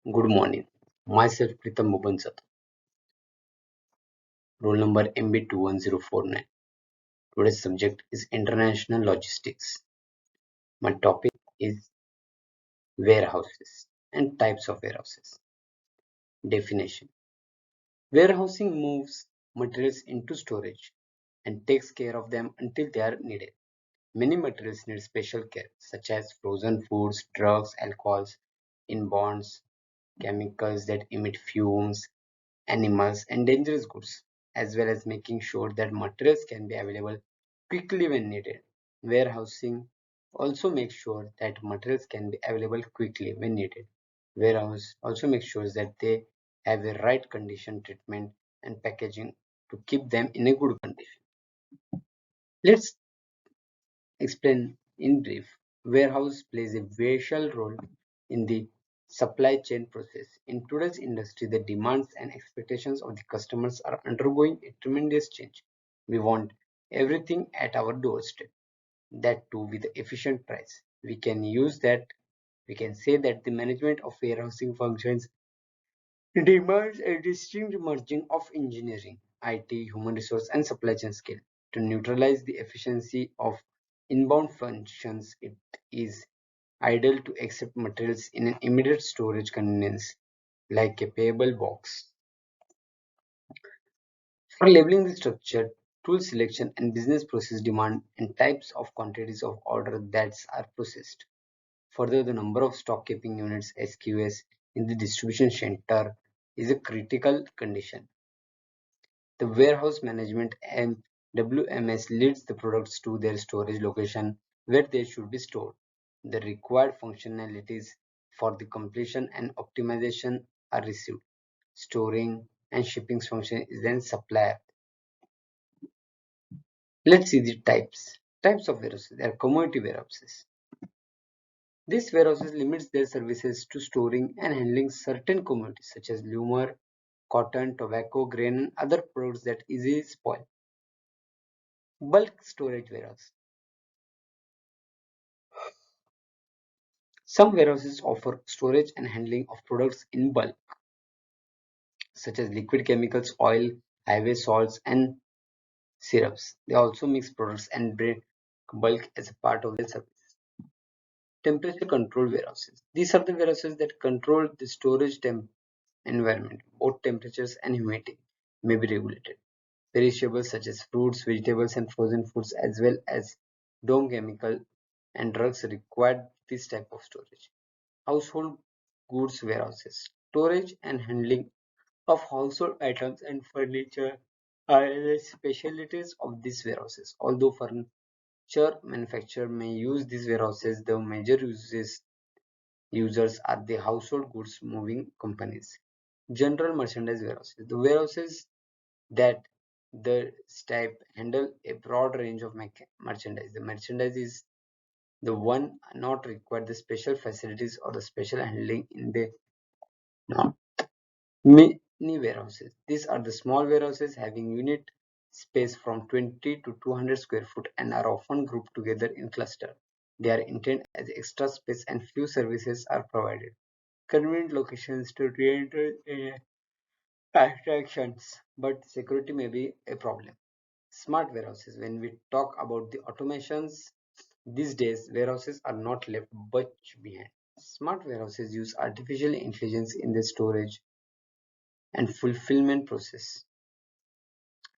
Good morning. Myself Pritam Mubansat, roll number MB21049. Today's subject is international logistics. My topic is warehouses and types of warehouses. Definition: warehousing moves materials into storage and takes care of them until they are needed. Many materials need special care, such as frozen foods, drugs, alcohols, inbounds, chemicals that emit fumes, animals, and dangerous goods, as well as making sure that materials can be available quickly when needed. Warehousing also makes sure that materials can be available quickly when needed. Warehouse also makes sure that they have a right condition treatment and packaging to keep them in a good condition. Let's explain in brief. Warehouse plays a vital role in the supply chain process. In today's industry, the demands and expectations of the customers are undergoing a tremendous change. We want everything at our doorstep, that too with efficient price. We can say that the management of warehousing functions demands a distinct merging of engineering, IT, human resource, and supply chain skill. To neutralize the efficiency of inbound functions, it is ideal to accept materials in an immediate storage convenience, like a payable box. For labeling the structure, tool selection, and business process demand and types of quantities of order that are processed. Further, the number of stock keeping units (SQS) in the distribution center is a critical condition. The warehouse management (WMS) leads the products to their storage location where they should be stored. The required functionalities for the completion and optimization are received. Storing and shipping function is then supplier. Let's see the types. Types of warehouses. They are commodity warehouses. These warehouses limits their services to storing and handling certain commodities such as lumber, cotton, tobacco, grain, and other products that easily spoil. Bulk storage warehouse. Some warehouses offer storage and handling of products in bulk, such as liquid chemicals, oil, highway salts, and syrups. They also mix products and bring bulk as a part of their service. Temperature control warehouses. These are the warehouses that control the storage environment. Both temperatures and humidity may be regulated. Perishables such as fruits, vegetables, and frozen foods, as well as dome chemical and drugs require this type of storage. Household goods warehouses. Storage and handling of household items and furniture are the specialties of these warehouses. Although furniture manufacturers may use these warehouses, the major users are the household goods moving companies. General merchandise warehouses. The warehouses that the type handle a broad range of merchandise. The merchandise is the one not require the special facilities or the special handling in the not mini warehouses. These are the small warehouses having unit space from 20 to 200 square foot and are often grouped together in cluster. They are intended as extra space and few services are provided. Convenient locations to re-enter attractions, but security may be a problem. Smart warehouses. When we talk about the automations, these days warehouses are not left much behind. Smart warehouses use artificial intelligence in the storage and fulfillment process.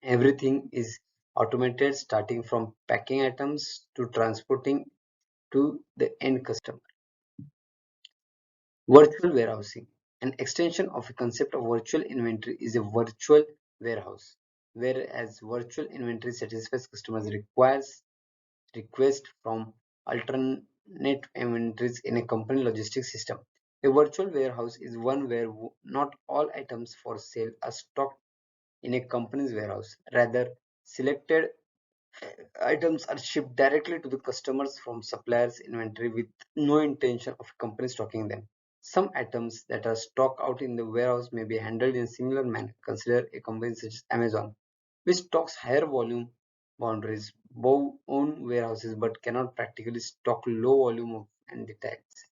Everything is automated starting from packing items to transporting to the end customer. Virtual warehousing. An extension of a concept of virtual inventory is a virtual warehouse, whereas virtual inventory satisfies customers' request from alternate inventories in a company logistics system. A virtual warehouse is one where not all items for sale are stocked in a company's warehouse. Rather, selected items are shipped directly to the customers from suppliers' inventory with no intention of a company stocking them. Some items that are stocked out in the warehouse may be handled in a similar manner. Consider a company such as Amazon, which stocks higher volume boundaries, own warehouses, but cannot practically stock low volume of and the tags.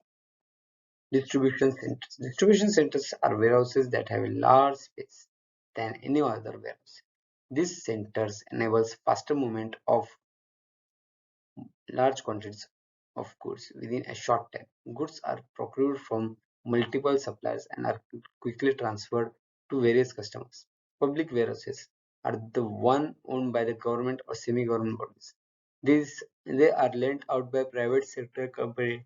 Distribution centers. Distribution centers are warehouses that have a large space than any other warehouse. These centers enables faster movement of large quantities of goods within a short time. Goods are procured from multiple suppliers and are quickly transferred to various customers. Public warehouses are the one owned by the government or semi-government bodies. They are lent out by private sector companies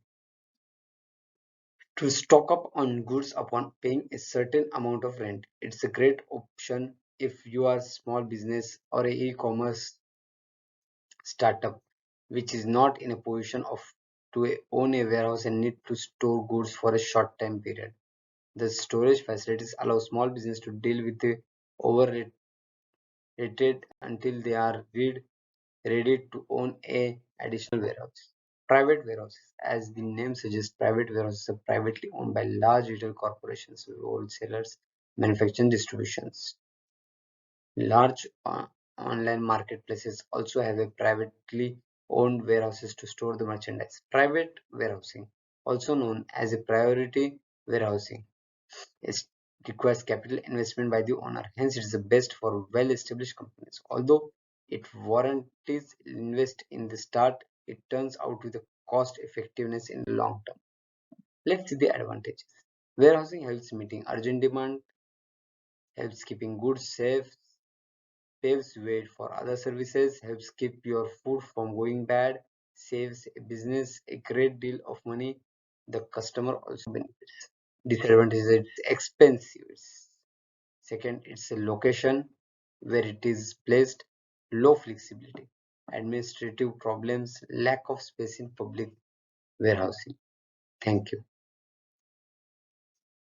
to stock up on goods upon paying a certain amount of rent. It's a great option if you are a small business or a e-commerce startup which is not in a position of to own a warehouse and need to store goods for a short time period. The storage facilities allow small business to deal with the overrated until they are ready to own a additional warehouse. Private warehouses, as the name suggests, private warehouses are privately owned by large retail corporations, wholesalers, manufacturing distributions. Large online marketplaces also have a privately owned warehouses to store the merchandise. Private warehousing, also known as a priority warehousing, is requires capital investment by the owner. Hence, it is the best for well-established companies. Although it warranties invest in the start, it turns out with a cost effectiveness in the long term. Let's see the advantages. Warehousing helps meeting urgent demand, helps keeping goods safe, paves way for other services, helps keep your food from going bad, saves a business a great deal of money. The customer also benefits. Disadvantage is it's expensive. Second, it's a location where it is placed, low flexibility, administrative problems, lack of space in public warehousing. Thank you.